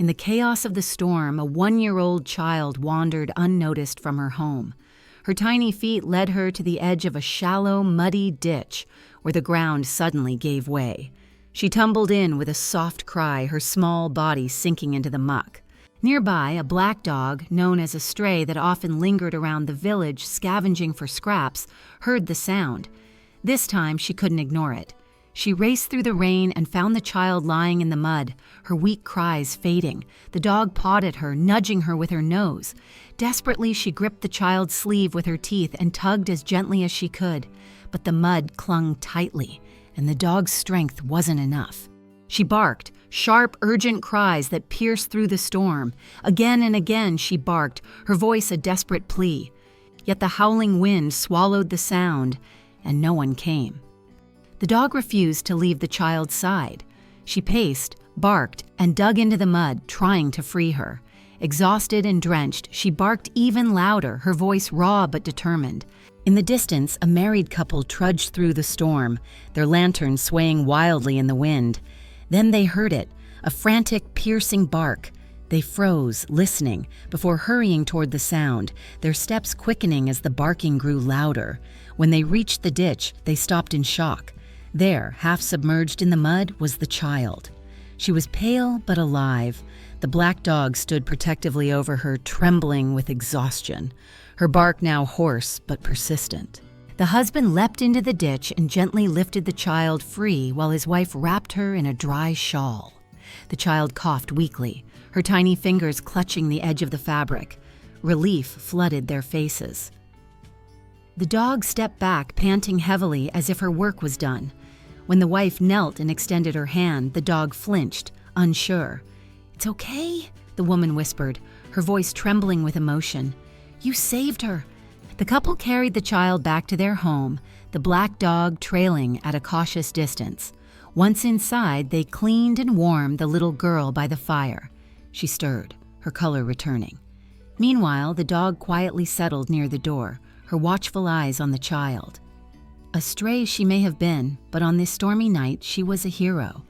In the chaos of the storm, a 1-year-old child wandered unnoticed from her home. Her tiny feet led her to the edge of a shallow, muddy ditch where the ground suddenly gave way. She tumbled in with a soft cry, her small body sinking into the muck. Nearby, a black dog, known as a stray that often lingered around the village scavenging for scraps, heard the sound. This time, she couldn't ignore it. She raced through the rain and found the child lying in the mud, her weak cries fading. The dog pawed at her, nudging her with her nose. Desperately, she gripped the child's sleeve with her teeth and tugged as gently as she could. But the mud clung tightly, and the dog's strength wasn't enough. She barked, sharp, urgent cries that pierced through the storm. Again and again she barked, her voice a desperate plea. Yet the howling wind swallowed the sound, and no one came. The dog refused to leave the child's side. She paced, barked, and dug into the mud, trying to free her. Exhausted and drenched, she barked even louder, her voice raw but determined. In the distance, a married couple trudged through the storm, their lantern swaying wildly in the wind. Then they heard it, a frantic, piercing bark. They froze, listening, before hurrying toward the sound, their steps quickening as the barking grew louder. When they reached the ditch, they stopped in shock. There, half submerged in the mud, was the child. She was pale but alive. The black dog stood protectively over her, trembling with exhaustion, her bark now hoarse but persistent. The husband leapt into the ditch and gently lifted the child free while his wife wrapped her in a dry shawl. The child coughed weakly, her tiny fingers clutching the edge of the fabric. Relief flooded their faces. The dog stepped back, panting heavily as if her work was done. When the wife knelt and extended her hand, the dog flinched, unsure. "It's okay," the woman whispered, her voice trembling with emotion. "You saved her." The couple carried the child back to their home, the black dog trailing at a cautious distance. Once inside, they cleaned and warmed the little girl by the fire. She stirred, her color returning. Meanwhile, the dog quietly settled near the door, her watchful eyes on the child. A stray she may have been, but on this stormy night she was a hero.